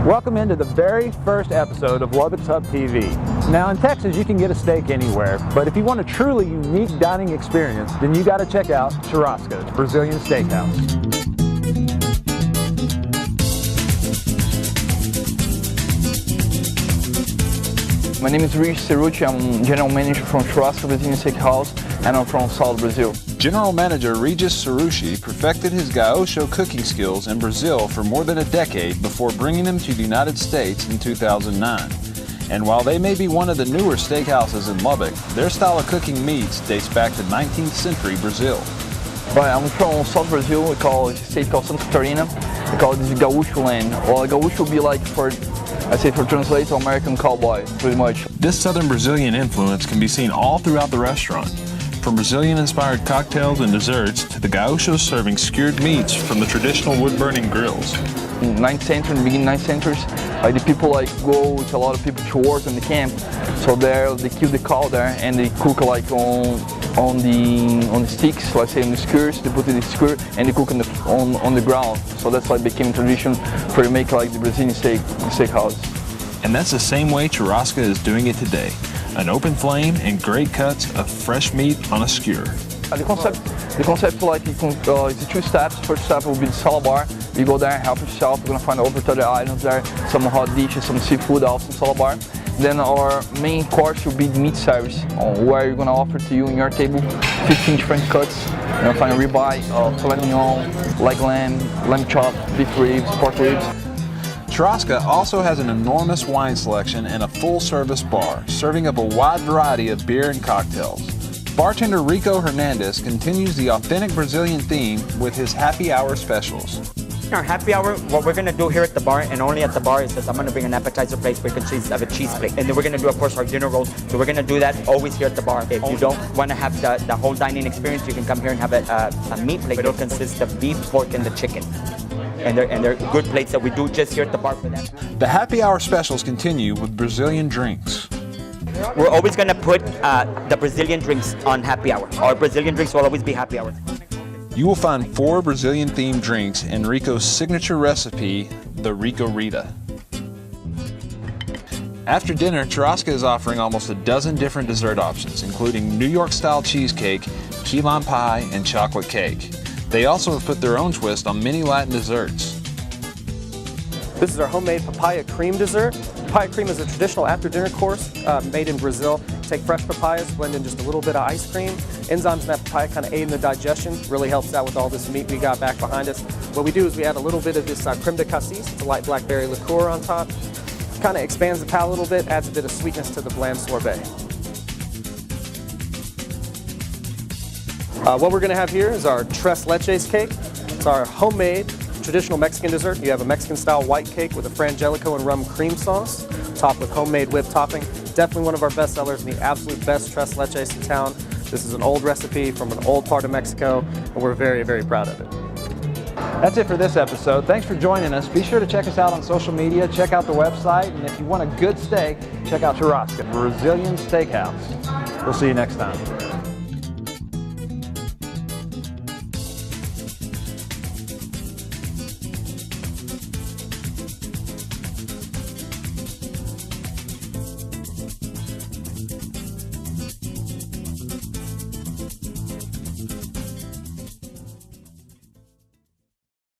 Welcome into the very first episode of Lubbock's Hub TV. Now in Texas you can get a steak anywhere, but if you want a truly unique dining experience, then you got to check out Churrasca, the Brazilian steakhouse. My name is Rich Cerrucci. I'm General Manager from Churrasca, Brazilian Steakhouse, and I'm from South Brazil. General Manager Regis Cerrucci perfected his Gaúcho cooking skills in Brazil for more than a decade before bringing them to the United States in 2009. And while they may be one of the newer steakhouses in Lubbock, their style of cooking meats dates back to 19th century Brazil. But I'm from South Brazil. We call it a state called Santa Catarina. We call this Gaúcho land. Well, Gaúcho would be like for translate to American cowboy, pretty much. This southern Brazilian influence can be seen all throughout the restaurant. From Brazilian-inspired cocktails and desserts to the Gaúchos serving skewered meats from the traditional wood-burning grills. In the 9th century, beginning 9th century, the people go with a lot of people to work in the camp. So there they kill the cow there and they cook like on the sticks, let's say on the skewers. They put it in the skewer and they cook on the ground. So that's like became a tradition for you make like the Brazilian steakhouse. And that's the same way Churrasca is doing it today. An open flame and great cuts of fresh meat on a skewer. The concept like it's two steps. First step will be the salad bar. You go there, help yourself. You're gonna find over 30 items there, some hot dishes, some seafood, also salad bar. Then our main course will be the meat service, where you're gonna offer to you on your table 15 different cuts. You're gonna find a ribeye, filet mignon, leg lamb chop, beef ribs, pork ribs. Churrasca also has an enormous wine selection and a full-service bar, serving up a wide variety of beer and cocktails. Bartender Rico Hernandez continues the authentic Brazilian theme with his happy hour specials. Our happy hour, what we're going to do here at the bar, and only at the bar, is that I'm going to bring an appetizer plate where you can have a cheese plate. And then we're going to do, of course, our dinner rolls. So we're going to do that always here at the bar. If you don't want to have the whole dining experience, you can come here and have a meat plate that consists of beef, pork, and the chicken. And they're good plates that we do just here at the bar for that. The happy hour specials continue with Brazilian drinks. We're always going to put the Brazilian drinks on happy hour. Our Brazilian drinks will always be happy hour. You will find 4 Brazilian-themed drinks in Rico's signature recipe, the Rico Rita. After dinner, Churrasca is offering almost a dozen different dessert options, including New York-style cheesecake, key lime pie, and chocolate cake. They also have put their own twist on many Latin desserts. This is our homemade papaya cream dessert. Papaya cream is a traditional after-dinner course made in Brazil. Take fresh papayas, blend in just a little bit of ice cream. Enzymes in that papaya kind of aid in the digestion. Really helps out with all this meat we got back behind us. What we do is we add a little bit of this creme de cassis. It's a light blackberry liqueur on top. Kind of expands the palate a little bit, adds a bit of sweetness to the bland sorbet. What we're going to have here is our tres leches cake. It's our homemade traditional Mexican dessert. You have a Mexican-style white cake with a frangelico and rum cream sauce, topped with homemade whipped topping. Definitely one of our best sellers and the absolute best tres leches in town. This is an old recipe from an old part of Mexico, and we're very, very proud of it. That's it for this episode. Thanks for joining us. Be sure to check us out on social media, check out the website, and if you want a good steak, check out Churrasca, Brazilian Steakhouse. We'll see you next time.